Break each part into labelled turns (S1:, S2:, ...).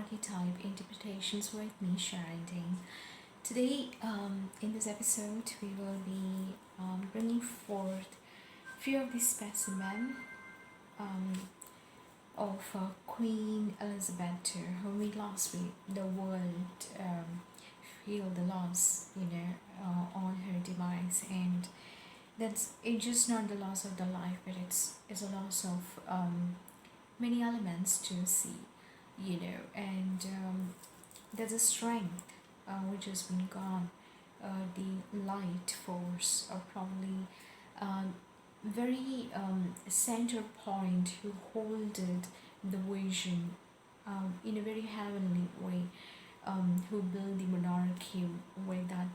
S1: Archetype Interpretations with me, Sharon Dane. Today, in this episode, we will be bringing forth few of the specimen um, of Queen Elizabeth, whom we lost with the world feel the loss, on her demise, and that's it's just not the loss of the life, but it's a loss of many elements to see, and there's a strength which has been gone, the light force, or probably very center point who holded the vision in a very heavenly way, who built the monarchy with that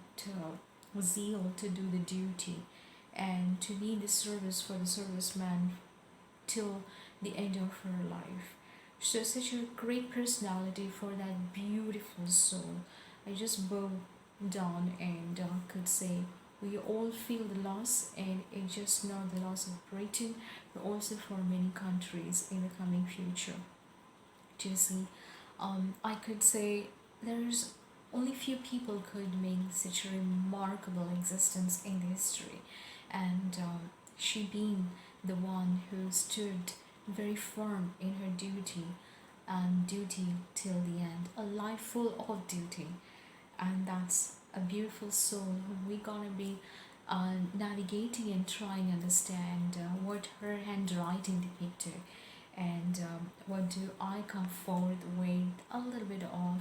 S1: zeal to do the duty and to be the service for the serviceman till the end of her life. So such a great personality for that beautiful soul. I just bowed down and could say we all feel the loss, and it's just not the loss of Britain, but also for many countries in the coming future. To see, I could say there's only few people could make such a remarkable existence in the history, and she being the one who stood very firm in her duty and duty till the end, a life full of duty, and that's a beautiful soul who we gonna be navigating and trying to understand what her handwriting depicted, and what do I come forward with a little bit of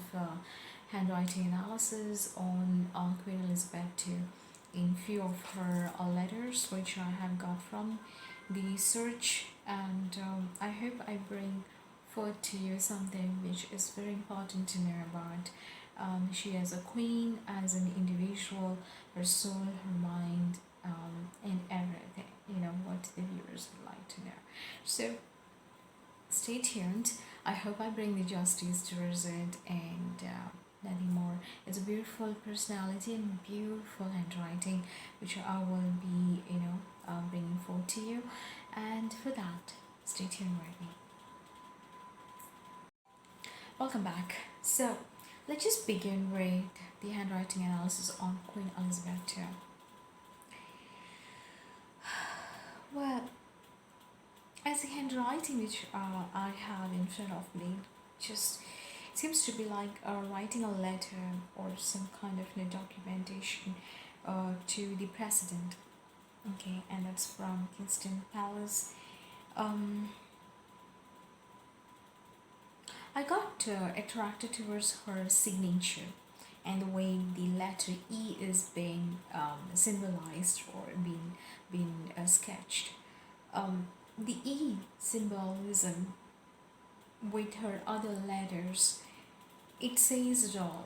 S1: handwriting analysis on Queen Elizabeth II in few of her letters which I have got from the search, and I hope I bring forward to you something which is very important to know about she as a queen, as an individual, her soul, her mind, and everything, what the viewers would like to know. So stay tuned. I hope I bring the justice towards it, and nothing more. It's a beautiful personality and beautiful handwriting which I will be, bringing forward to you. And for that, stay tuned with me. Welcome back. So let's just begin with the handwriting analysis on Queen Elizabeth II. Well, as the handwriting which I have in front of me just seems to be like writing a letter or some kind of documentation to the president. Okay, and that's from Kingston Palace. I got attracted towards her signature and the way the letter E is being symbolized or being sketched. The E symbolism with her other letters, it says it all.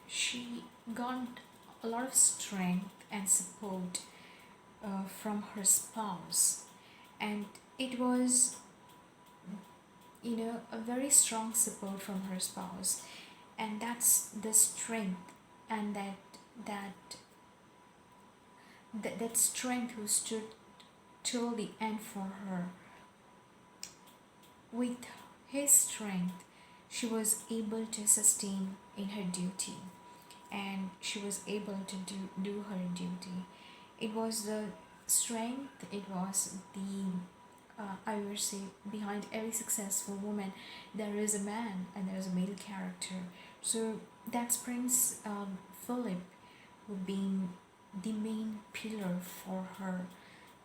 S1: She got a lot of strength and support from her spouse, and it was a very strong support from her spouse, and that's the strength, and that strength who stood till the end for her. With his strength, she was able to sustain in her duty, and she was able to do her duty. It was the strength, it was the I would say behind every successful woman there is a man and there is a male character. So that's Prince Philip, who being the main pillar for her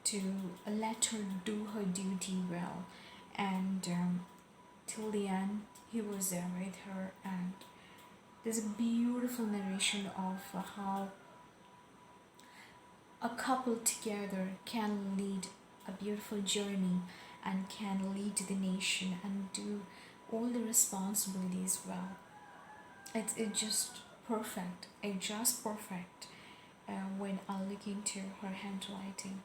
S1: to let her do her duty well, and till the end he was there with her. And there's a beautiful narration of how a couple together can lead a beautiful journey and can lead the nation and do all the responsibilities well. It's just perfect. It's just perfect when I look into her handwriting.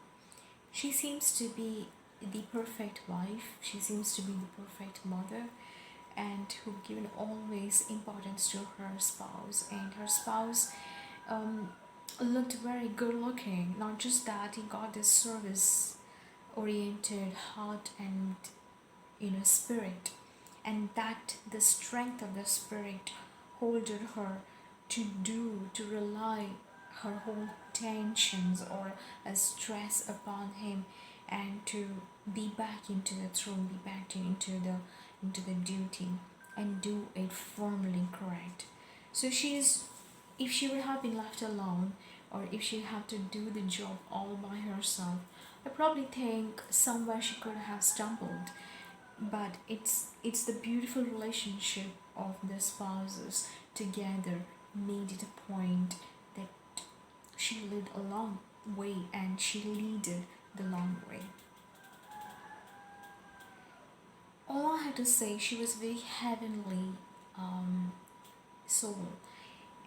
S1: She seems to be the perfect wife. She seems to be the perfect mother, and who given always importance to her spouse. And her spouse looked very good looking. Not just that, he got this service oriented heart and spirit, and that the strength of the spirit holded her to rely her whole tensions or a stress upon him, and to be back into the throne, be back into the duty, and do it formally correct. So she's, if she would have been left alone, or if she had to do the job all by herself, I probably think somewhere she could have stumbled. But it's the beautiful relationship of the spouses together made it a point that she led a long way, and she leaded the long way. All I had to say, she was very heavenly soul,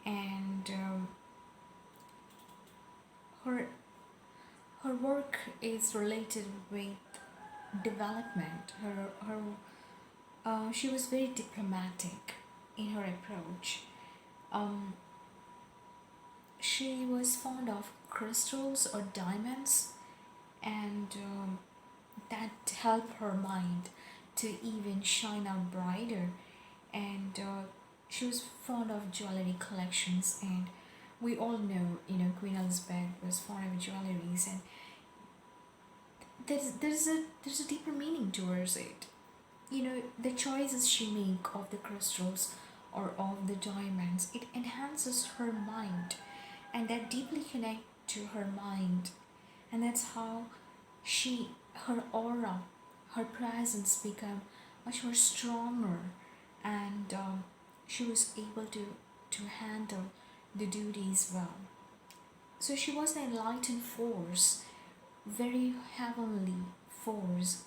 S1: and her her work is related with development. She was very diplomatic in her approach. Um, she was fond of crystals or diamonds, and that helped her mind to even shine out brighter. And she was fond of jewelry collections, and we all know, Queen Elizabeth was fond of jewelries, and there's a deeper meaning towards it. The choices she make of the crystals or of the diamonds, it enhances her mind, and that deeply connect to her mind, and that's how her aura, her presence become much more stronger, and she was able to handle the duties well. So she was an enlightened force, very heavenly force,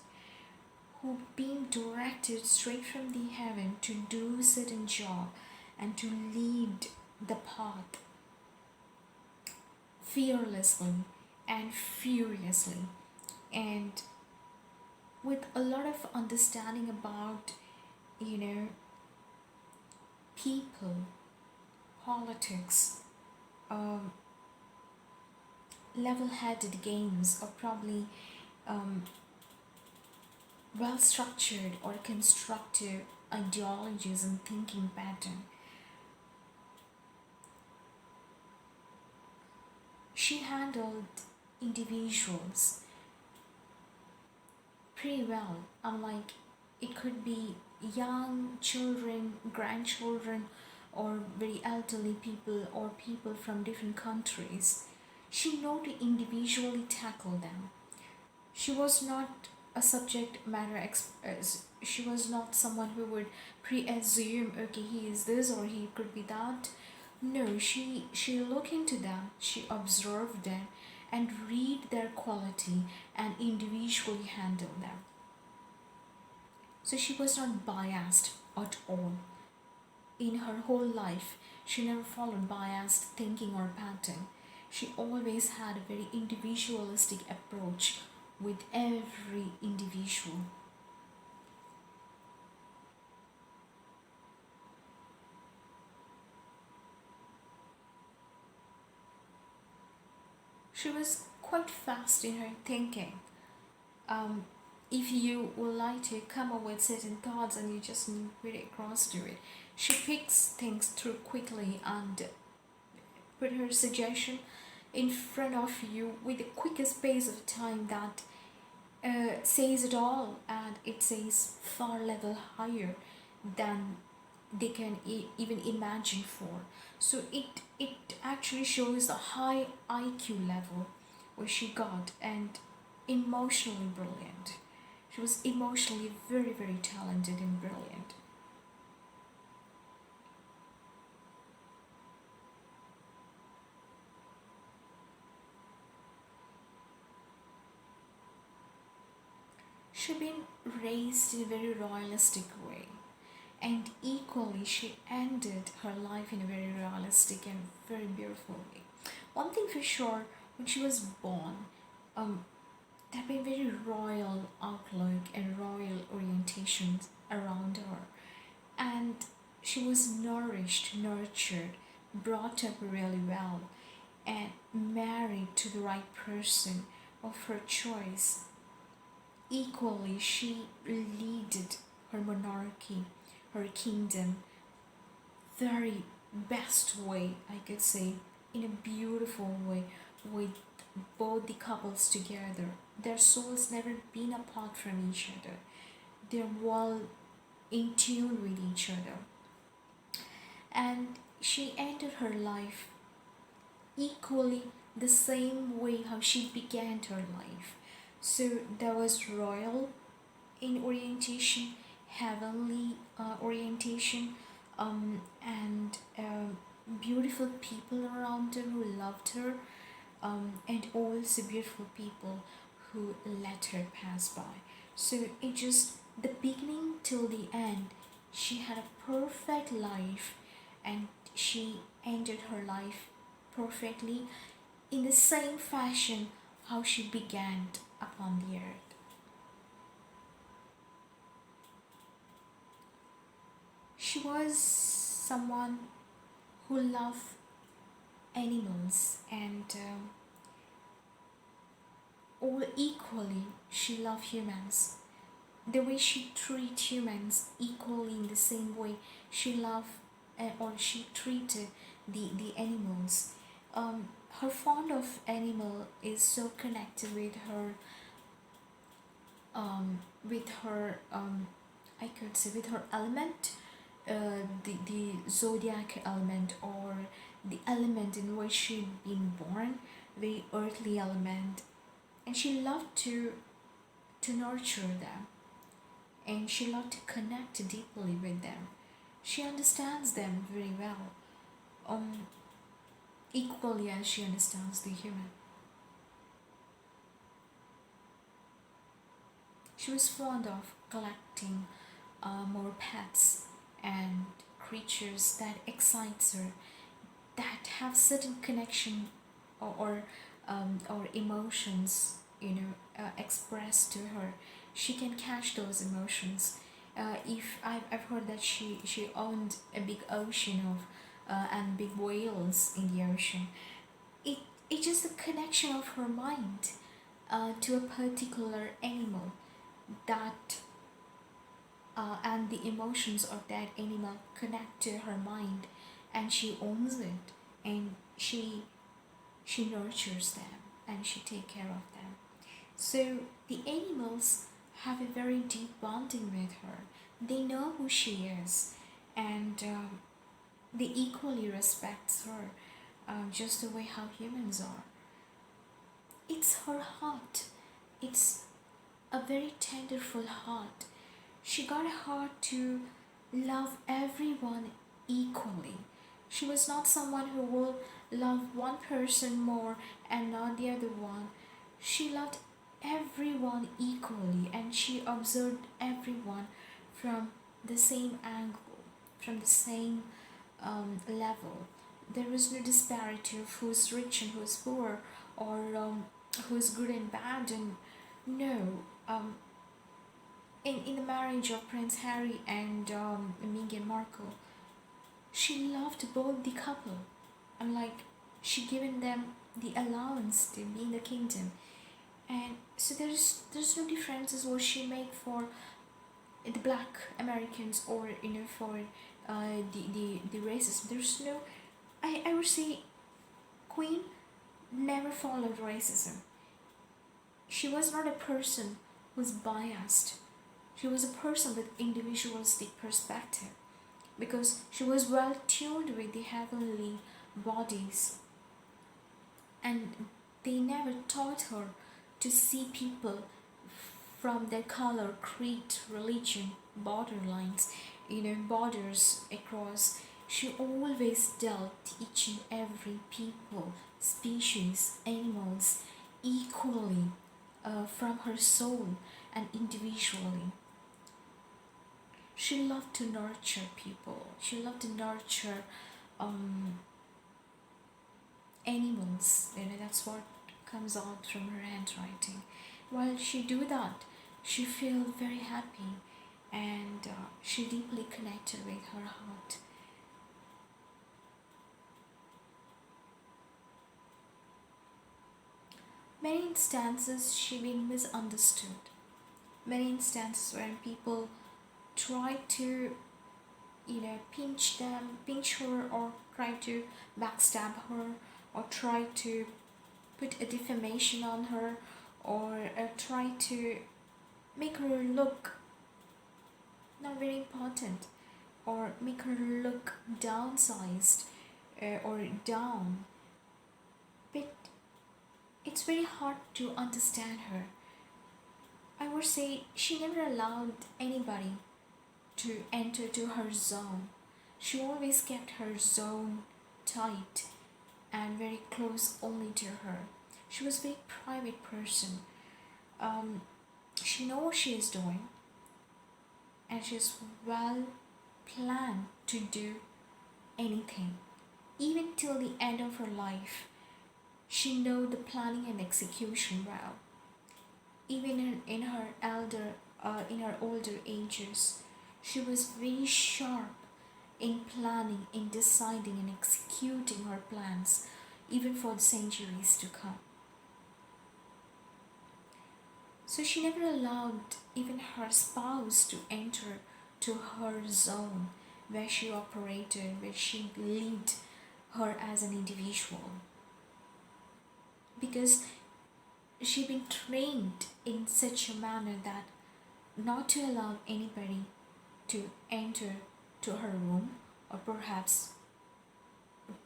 S1: who being directed straight from the heaven to do a certain job and to lead the path fearlessly and furiously, and with a lot of understanding about, you know, people, politics, um, level-headed games, or probably um, well-structured or constructive ideologies and thinking pattern. She handled individuals pretty well. Unlike, it could be young children, grandchildren, or very elderly people, or people from different countries. She knew to individually tackle them. She was not a subject matter expert. She was not someone who would pre-assume, okay, he is this or he could be that. No, she looked into them, she observed them, and read their quality and individually handle them. So she was not biased at all. In her whole life, she never followed biased thinking or pattern. She always had a very individualistic approach with every individual. She was quite fast in her thinking. Um, if you would like to come up with certain thoughts and you just need to put it across to it, she picks things through quickly and put her suggestion in front of you with the quickest pace of time that says it all, and it says far level higher than they can even imagine for. So it actually shows the high IQ level where she got, and emotionally brilliant. She was emotionally very, very talented and brilliant. She'd been raised in a very royalistic way, and equally she ended her life in a very realistic and very beautiful way. One thing for sure, when she was born, there had been very royal outlook and royal orientations around her, and she was nourished, nurtured, brought up really well, and married to the right person of her choice. Equally, she leaded her monarchy, her kingdom, very best way, I could say, in a beautiful way, with both the couples together. Their souls never been apart from each other. They're well in tune with each other. And she ended her life equally the same way how she began her life. So there was royal in orientation, heavenly orientation, and beautiful people around her who loved her, and also beautiful people who let her pass by. So it just the beginning till the end, she had a perfect life, and she ended her life perfectly in the same fashion how she began upon the earth. She was someone who loved animals, and all equally she loved humans. The way she treats humans equally in the same way she loved or she treated the animals. Her fond of animal is so connected with her I could say with her element, the zodiac element, or the element in which she'd been born, the earthly element, and she loved to nurture them, and she loved to connect deeply with them. She understands them very well, equally as she understands the human. She was fond of collecting more pets and creatures that excites her, that have certain connection or emotions, expressed to her. She can catch those emotions. If I've heard that she owned a big ocean of and big whales in the ocean. it it's just a connection of her mind to a particular animal, that and the emotions of that animal connect to her mind, and she owns it, and she nurtures them, and she take care of them. So the animals have a very deep bonding with her. They know who she is, and they equally respect her, just the way how humans are. It's her heart. It's a very tenderful heart. She got a heart to love everyone equally. She was not someone who will love one person more and not the other one. She loved everyone equally, and she observed everyone from the same angle, from the same level. There was no disparity of who's rich and who's poor, or who's good and bad, and no. In the marriage of Prince Harry and Meghan Markle, she loved both the couple. And like, she given them the allowance to be in the kingdom, and so there's no differences what she make for the black Americans, or for the racism. There's no, I would say, Queen never followed racism. She was not a person who's biased. She was a person with individualistic perspective, because she was well tuned with the heavenly bodies, and they never taught her to see people from their color, creed, religion, borderlines, borders across. She always dealt each and every people, species, animals equally, from her soul and individually. She loved to nurture people. She loved to nurture animals. That's what comes out from her handwriting. While she do that, she feel very happy, and she deeply connected with her heart. Many instances she been misunderstood. Many instances when people try to, pinch her, or try to backstab her, or try to put a defamation on her, or try to make her look not very important, or make her look downsized, or down. But it's very hard to understand her. I would say she never allowed anybody to enter to her zone. She always kept her zone tight and very close only to her. She was a very private person. She knows what she is doing, and she's well planned to do anything, even till the end of her life. She know the planning and execution well. Even in her older ages, she was very sharp in planning, in deciding and executing her plans, even for the centuries to come. So she never allowed even her spouse to enter to her zone where she operated, where she lived her as an individual. Because she'd been trained in such a manner that not to allow anybody to enter to her room, or perhaps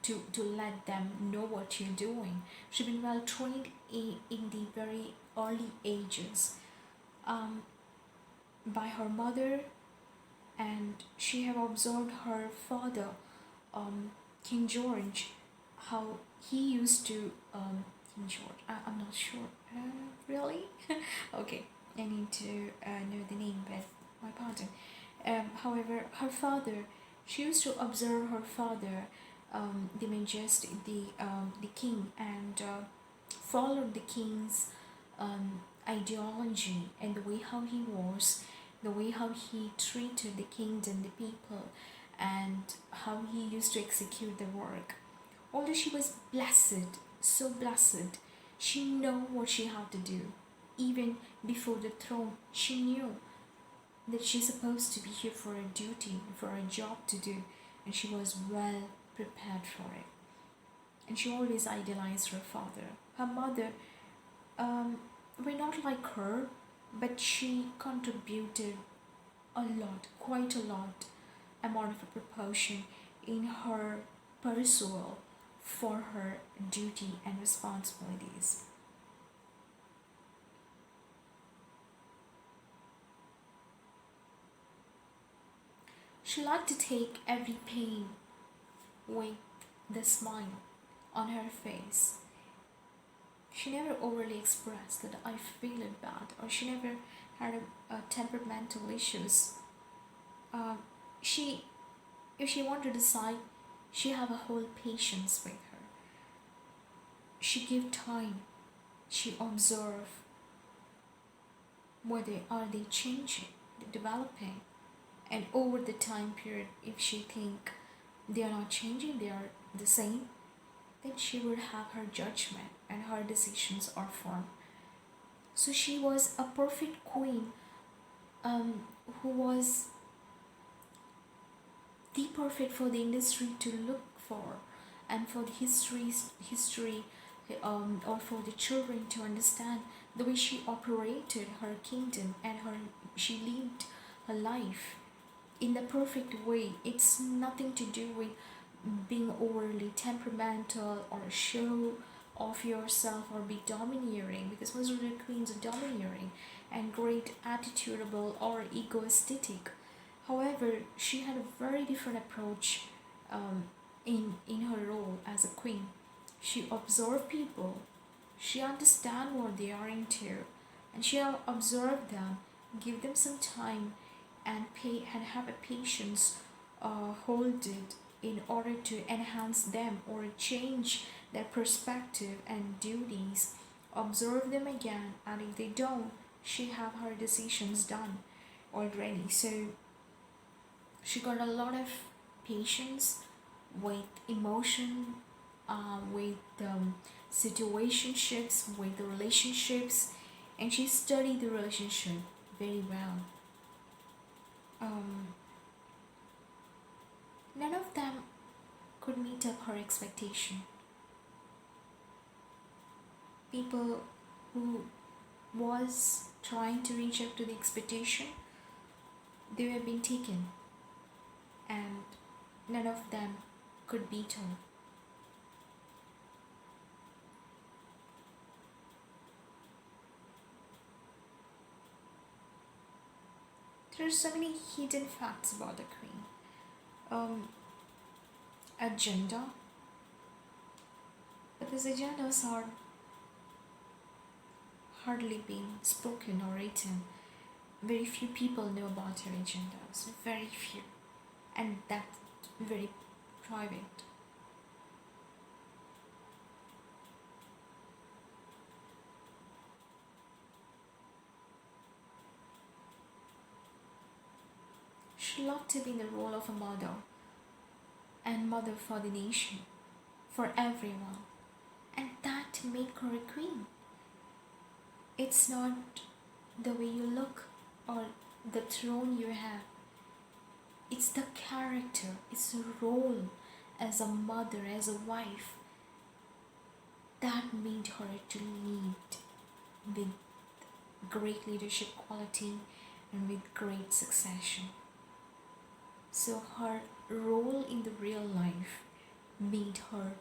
S1: to let them know what you're doing. She'd been well trained in the very early ages by her mother, and she have observed her father, King George, how he used to King George. I'm not sure. Really? Okay, I need to know the name, but my pardon. However, her father, she used to observe her father, the Majesty, the king, and followed the king's ideology and the way how he was, the way how he treated the kingdom, the people, and how he used to execute the work. Although she was blessed, so blessed, she knew what she had to do. Even before the throne, she knew that she's supposed to be here for a duty, for a job to do, and she was well prepared for it. And she always idolized her father. Her mother were not like her, but she contributed a lot, quite a lot, amount of a proportion in her pursuit for her duty and responsibilities. She liked to take every pain with the smile on her face. She never overly expressed that I feel it bad, or she never had a temperamental issues. She, if she wanted to decide, she have a whole patience with her. She give time. She observe whether are they changing, developing, and over the time period, if she think they are not changing, they are the same, then she would have her judgment and her decisions are firm. So she was a perfect queen, who was the perfect for the industry to look for, and for the history, or for the children to understand the way she operated her kingdom, and she lived her life in the perfect way. It's nothing to do with being overly temperamental or show off yourself or be domineering, because most of the queens are domineering and great attitudable or egoistic. However, she had a very different approach in her role as a queen. She observed people, she understand what they are into, and she observed them, give them some time, and have a patience, hold it in order to enhance them or change their perspective and duties. Observe them again, and if they don't, she have her decisions done already. So she got a lot of patience with emotion, with situationships, with the relationships, and she studied the relationship very well. Um, None of them could meet up her expectation. People who was trying to reach up to the expectation, they were being taken, and none of them could beat her. There are so many hidden facts about the queen. Agenda, but these agendas are hardly being spoken or written. Very few people know about her agendas, very few, and that's very private. She loved to be in the role of a mother, and mother for the nation, for everyone, and that made her a queen. It's not the way you look or the throne you have, it's the character, it's the role as a mother, as a wife, that made her to lead with great leadership quality and with great succession. So her role in the real life made her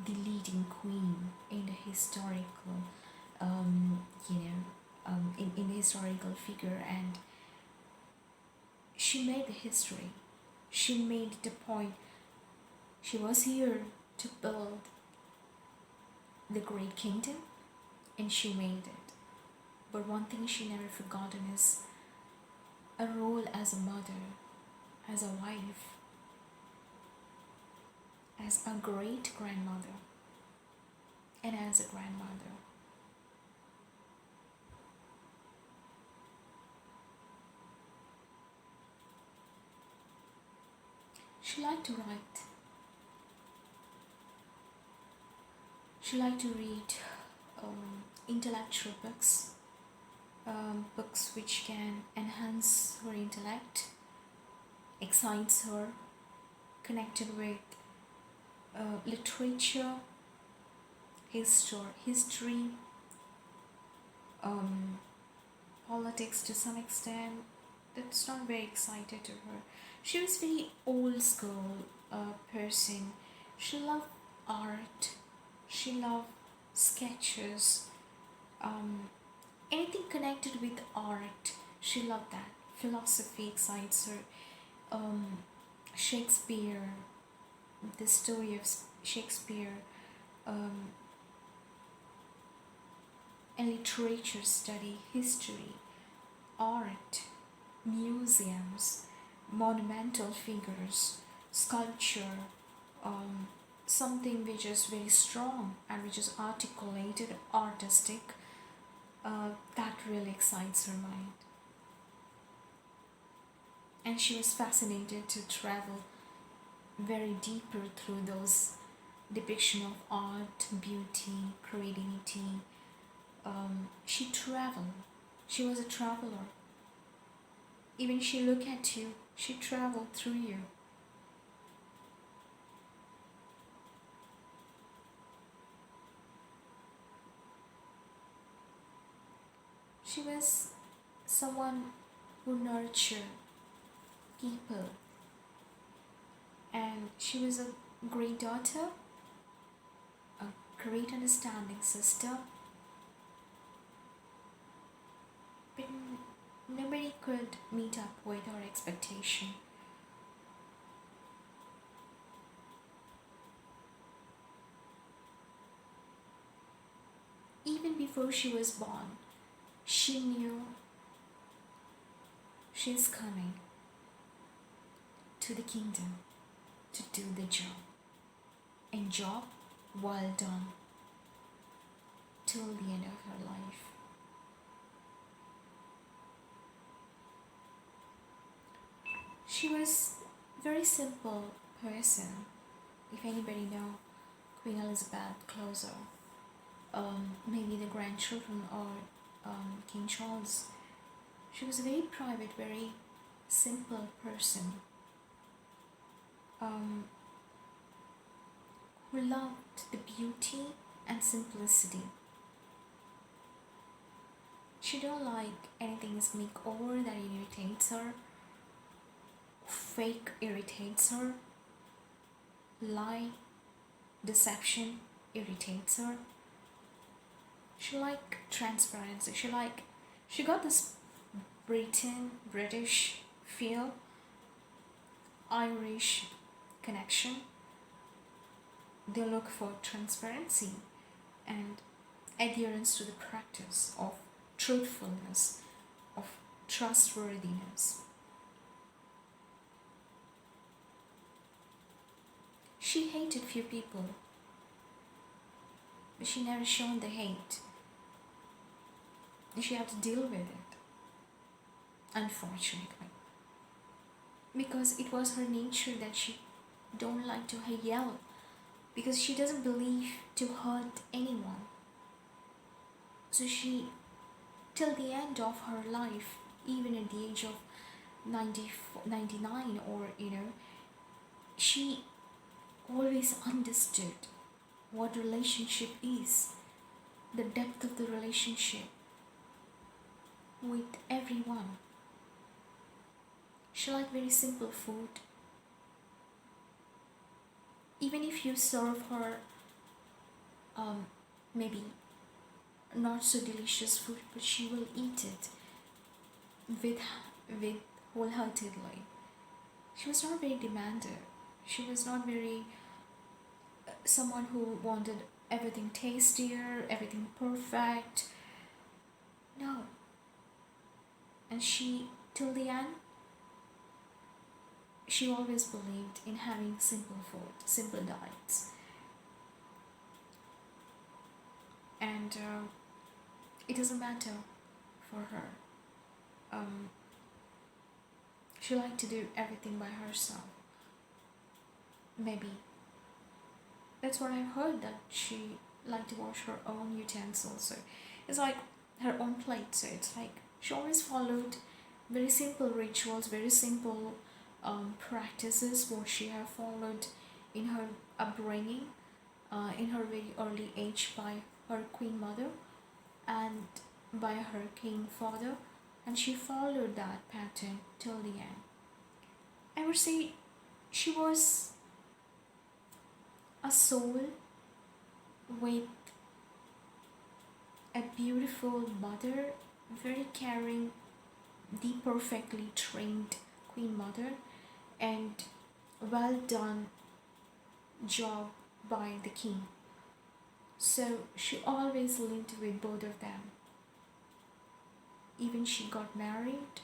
S1: the leading queen in the historical, in the historical figure, and she made the history. She made the point. She was here to build the great kingdom, and she made it. But one thing she never forgotten is a role as a mother, as a wife, as a great grandmother, and as a grandmother. She liked to write. She liked to read intellectual books, books which can enhance her intellect, excites her, connected with literature, history, politics to some extent. That's not very excited to her. She was very old school person. She loved art. She loved sketches. Anything connected with art, she loved that. Philosophy excites her. Shakespeare, the story of Shakespeare, and literature study, history, art, museums, monumental figures, sculpture, something which is very strong and which is articulated, artistic, that really excites her mind. And she was fascinated to travel very deeper through those depiction of art, beauty, creativity. She traveled. She was a traveler. Even she look at you, she traveled through you. She was someone who nurtured people, and she was a great daughter, a great understanding sister, but nobody could meet up with her expectation. Even before she was born, she knew she's coming to the kingdom to do the job, and job well done till the end of her life. She was a very simple person. If anybody know Queen Elizabeth closer, maybe the grandchildren or King Charles, she was very private, very simple person um, who loved the beauty and simplicity. She don't like anything is makeover that irritates her, fake irritates her, lie, deception irritates her. She like transparency. She got this British feel, Irish connection. They look for transparency and adherence to the practice of truthfulness, of trustworthiness. She hated few people, but she never shown the hate. She had to deal with it, unfortunately, because it was her nature that she don't like to yell, because she doesn't believe to hurt anyone. So she, till the end of her life, even at the age of 99, or she always understood what relationship is, the depth of the relationship with everyone. She liked very simple food. Even if you serve her maybe not so delicious food, but she will eat it with wholeheartedly. She was not very demanding. She was not very someone who wanted everything tastier, everything perfect. No. And she, till the end, she always believed in having simple food, simple diets. And it doesn't matter for her. She liked to do everything by herself. Maybe that's what I've heard, that she liked to wash her own utensils. So it's like her own plate. So it's like she always followed very simple rituals, very simple practices, what she had followed in her upbringing, in her very early age by her queen mother and by her king father, and she followed that pattern till the end. I would say she was a soul with a beautiful mother, very caring, the perfectly trained queen mother, and well done job by the king. So she always lived with both of them. Even she got married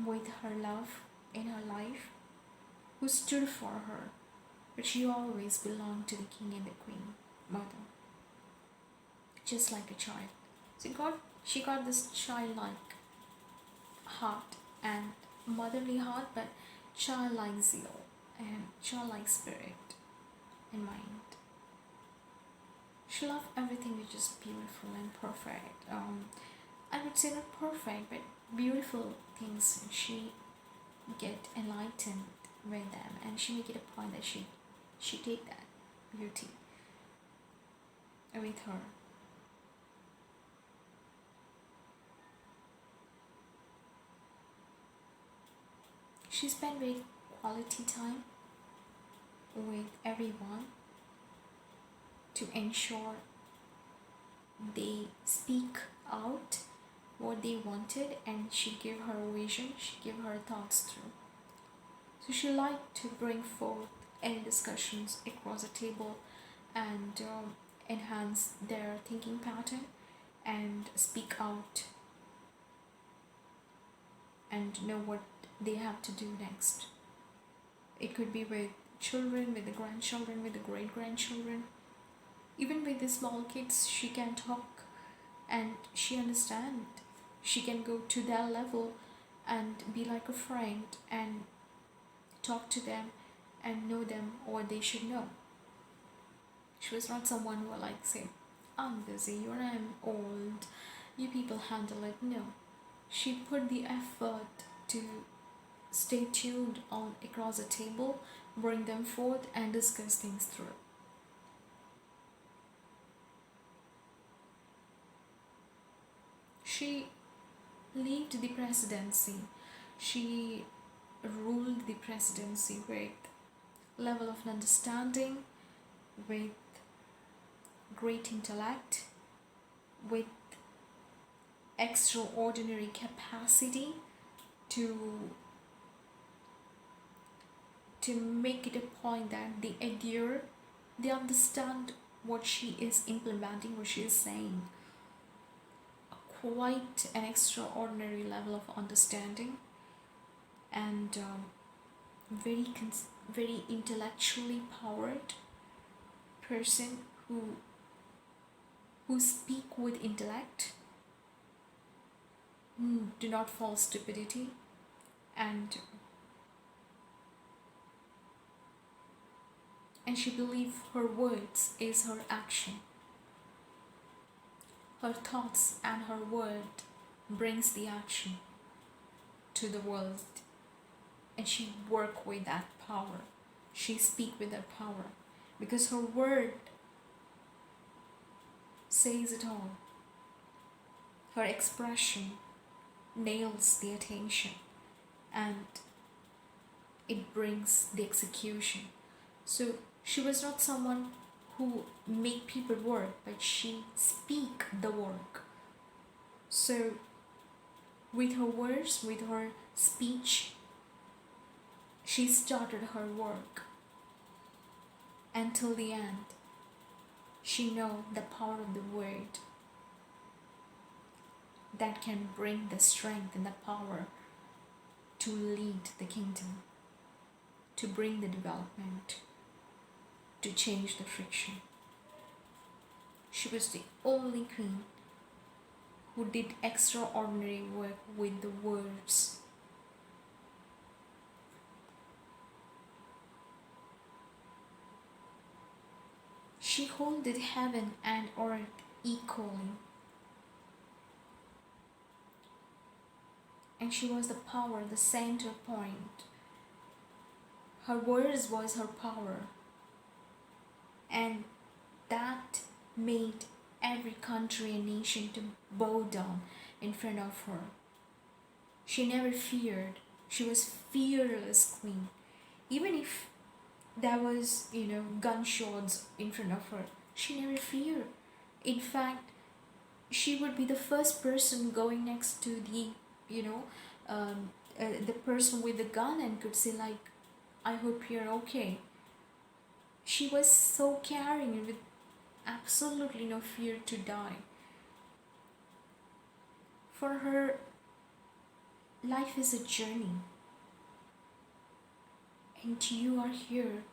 S1: with her love in her life, who stood for her, but she always belonged to the king and the queen mother, just like a child. So she got this childlike heart and motherly heart, but childlike zeal and childlike spirit and mind. She loved everything which is beautiful and perfect. I would say not perfect, but beautiful things. She get enlightened with them, and she make it a point that she take that beauty with her. She spent very quality time with everyone to ensure they speak out what they wanted, and she gave her vision, she gave her thoughts through. So she liked to bring forth any discussions across a table and enhance their thinking pattern and speak out and know what they have to do next. It could be with children, with the grandchildren, with the great-grandchildren. Even with the small kids, she can talk and she understand. She can go to their level and be like a friend and talk to them and know them what they should know. She was not someone who like say, I'm busy or I'm old, you people handle it. No. She put the effort to stay tuned on across the table, bring them forth, and discuss things through. She lived the presidency. She ruled the presidency with level of understanding, with great intellect, with extraordinary capacity to make it a point that they adhere, they understand what she is implementing, what she is saying. Quite an extraordinary level of understanding, and very intellectually powered person who speak with intellect, do not fall stupidity, and she believe her words is her action. Her thoughts and her word brings the action to the world, and she work with that power. She speak with that power because her word says it all. Her expression nails the attention and it brings the execution. So she was not someone who make people work, but she speak the work. So with her words, with her speech, she started her work. Until the end, she know the power of the word that can bring the strength and the power to lead the kingdom, to bring the development, to change the friction. She was the only queen who did extraordinary work with the words. She holded heaven and earth equally, and she was the power, the center point. Her words was her power, and that made every country and nation to bow down in front of her. She never feared. She was fearless queen. Even if there was, gunshots in front of her, she never feared. In fact, she would be the first person going next to the person with the gun and could say like, I hope you're okay. She was so caring with absolutely no fear to die. For her, life is a journey, and you are here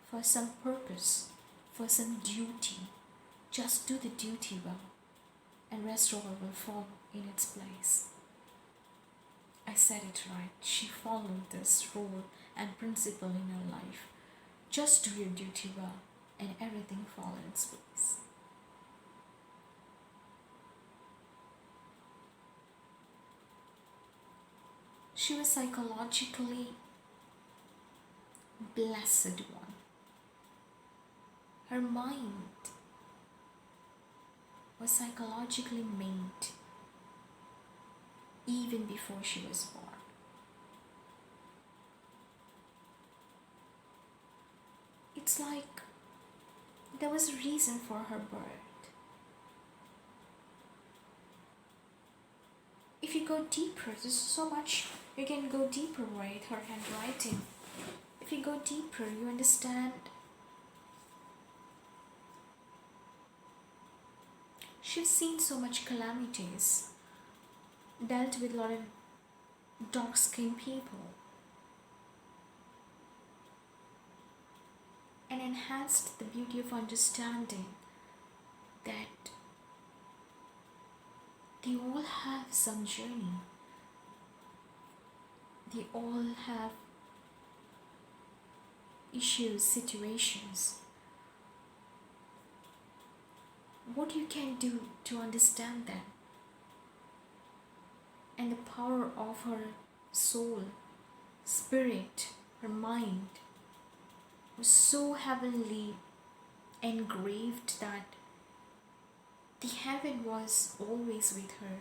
S1: for some purpose, for some duty. Just do the duty well, and rest all will fall in its place. I said it right. She followed this rule and principle in her life. Just do your duty well, and everything fall in its place. She was psychologically blessed one. Her mind was psychologically made even before she was born. It's like there was a reason for her birth. If you go deeper, there's so much you can go deeper with her handwriting. If you go deeper, you understand she's seen so much calamities, dealt with a lot of dark-skinned people, and enhanced the beauty of understanding that they all have some journey. They all have issues, situations. What you can do to understand them, and the power of her soul, spirit, her mind was so heavenly engraved that the heaven was always with her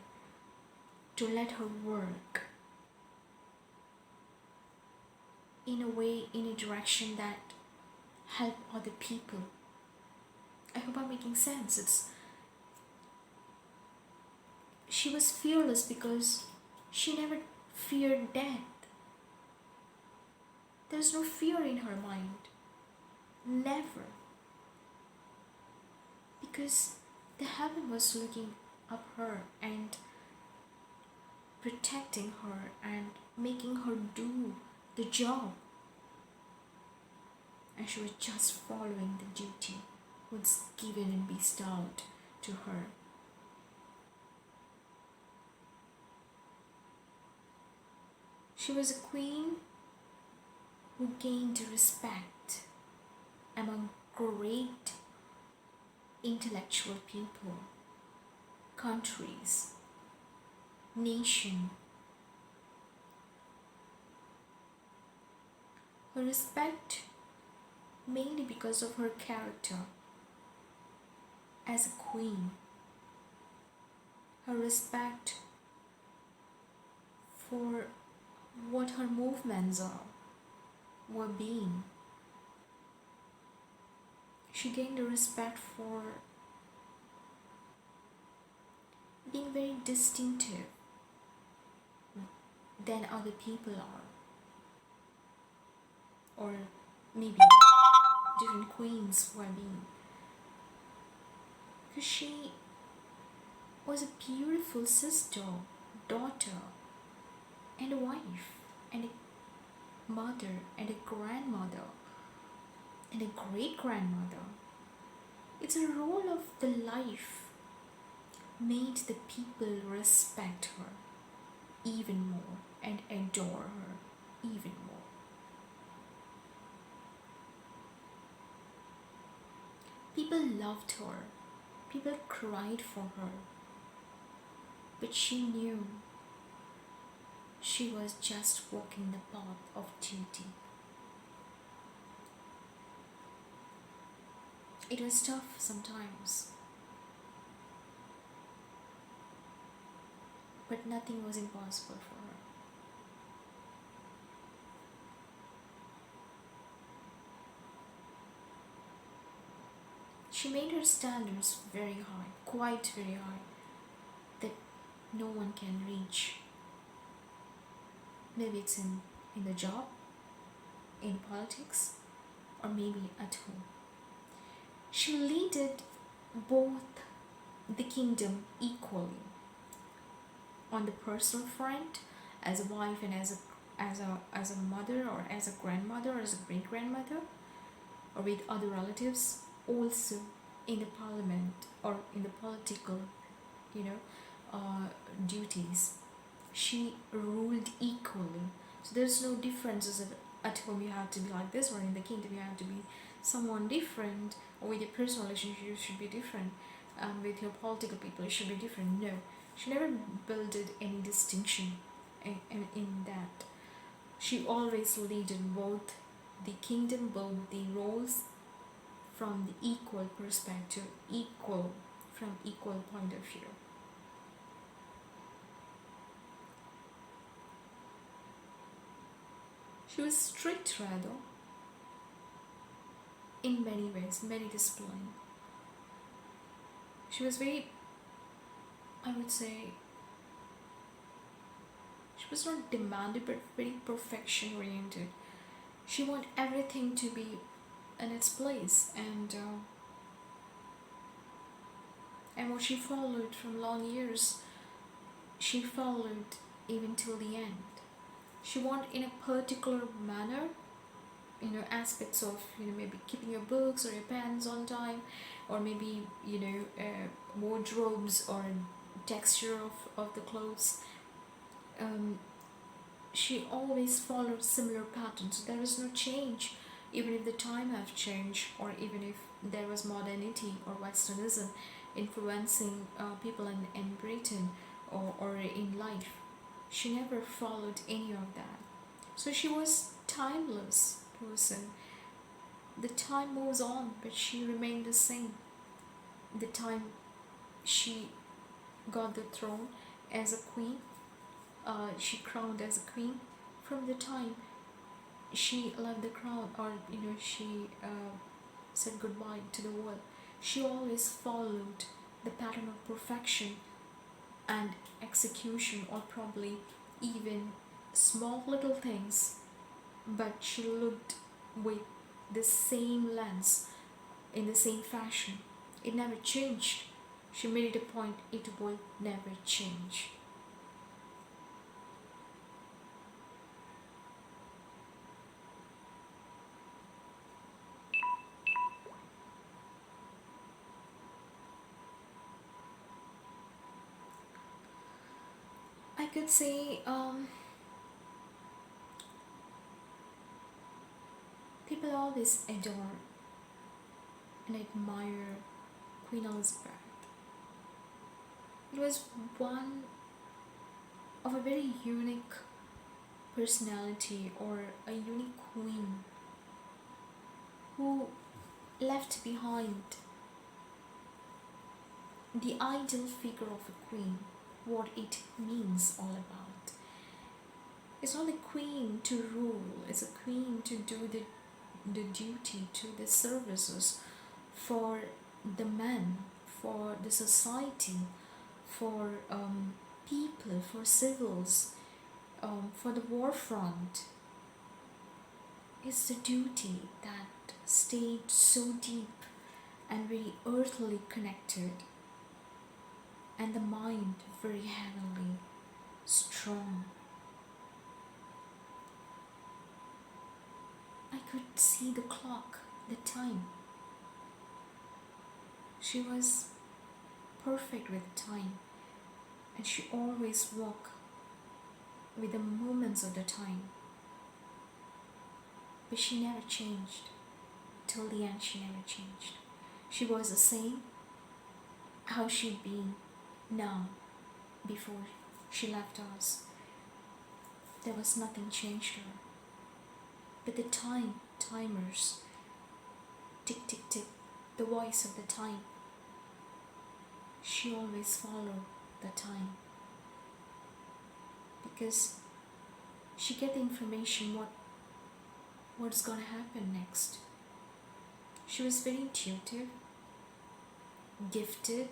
S1: to let her work in a way, in a direction that help other people. I hope I'm making sense. She was fearless because she never feared death. There's no fear in her mind. Never. Because the heaven was looking up her and protecting her and making her do the job. And she was just following the duty was given and bestowed to her. She was a queen who gained respect among great intellectual people, countries, nation. Her respect mainly because of her character as a queen. Her respect for what her movements were being. She gained a respect for being very distinctive than other people are, or maybe different queens were being, because she was a beautiful sister, daughter, and a wife, and a mother, and a grandmother, and a great grandmother. It's a role of the life made the people respect her even more and adore her even more. People loved her, people cried for her, but she knew she was just walking the path of duty. It was tough sometimes, but nothing was impossible for her. She made her standards very high, quite very high, that no one can reach. Maybe it's in the job, in politics, or maybe at home. She leaded both the kingdom equally, on the personal front, as a wife and as a mother, or as a grandmother, or as a great grandmother, or with other relatives, also in the parliament or in the political, duties. She ruled equally. So there's no differences of at home you have to be like this, or in the kingdom you have to be someone different, or with your personal relationship you should be different, with your political people it should be different. No, she never builded any distinction in that. She always leaded both the kingdom, both the roles, from the equal perspective, from equal point of view. She was strict rather, in many ways, very disciplined. She was very, I would say, she was not demanded but very perfection oriented. She wanted everything to be in its place, and what she followed from long years, she followed even till the end. She wanted in a particular manner, aspects of, maybe keeping your books or your pens on time, or maybe, wardrobes or texture of the clothes. She always followed similar patterns. There was no change, even if the time have changed, or even if there was modernity or westernism influencing people in Britain or in life. She never followed any of that. So she was timeless person. The time moves on, but she remained the same. The time she got the throne as a queen, she crowned as a queen. From the time she left the crown, or she said goodbye to the world, she always followed the pattern of perfection and execution, or probably even small little things, but she looked with the same lens, in the same fashion. It never changed. She made it a point it will never change. I could say people always adore and admire Queen Elizabeth. It was one of a very unique personality, or a unique queen who left behind the ideal figure of a queen, what it means all about. It's not a queen to rule, it's a queen to do the duty, to the services for the men, for the society, for people, for civils, for the war front. It's the duty that stayed so deep and very earthly connected, and the mind very heavenly, strong. I could see the clock, the time. She was perfect with time, and she always walked with the moments of the time. But she never changed. Till the end, she never changed. She was the same how she'd been now, before she left us. There was nothing changed her. But the timers, tick tick tick, the voice of the time, she always followed the time, because she get the information what's gonna happen next. She was very intuitive, gifted,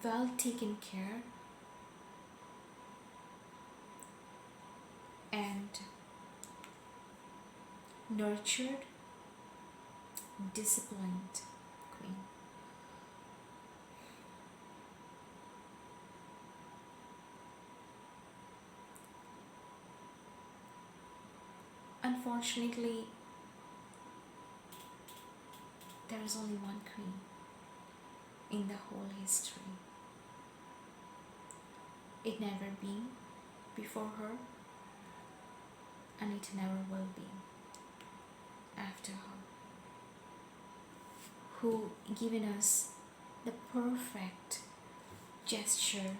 S1: well taken care, and nurtured, disciplined queen. Unfortunately, there is only one queen in the whole history. It never been before her, and it never will be after her, who given us the perfect gesture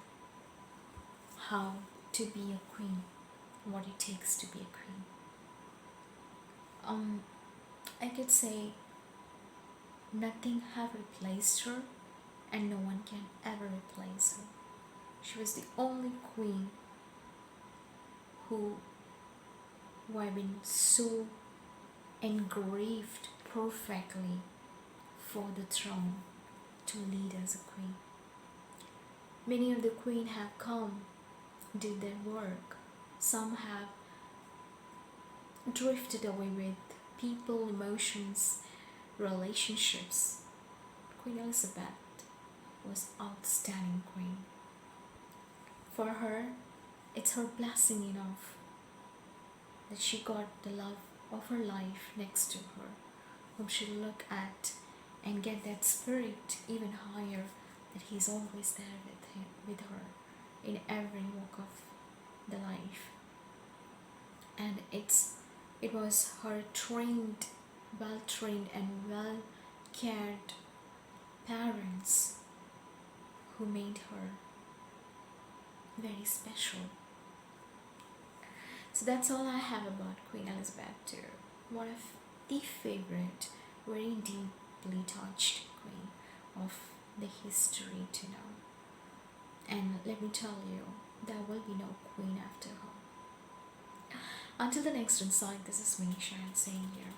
S1: how to be a queen, what it takes to be a queen. I could say nothing have replaced her, and no one can ever replace her. She was the only queen who have been so engraved perfectly for the throne to lead as a queen. Many of the queen have come, did their work. Some have drifted away with people, emotions, relationships. Queen Elizabeth was outstanding queen. For her, it's her blessing enough that she got the love of her life next to her, whom she'll look at and get that spirit even higher, that he's always there with her in every walk of the life. And it was her trained, well-trained and well-cared parents who made her very special. So that's all I have about Queen Elizabeth II. One of the favorite, very deeply touched queen of the history to know. And let me tell you, there will be no queen after her. Until the next insight, this is me, Sharon, saying here.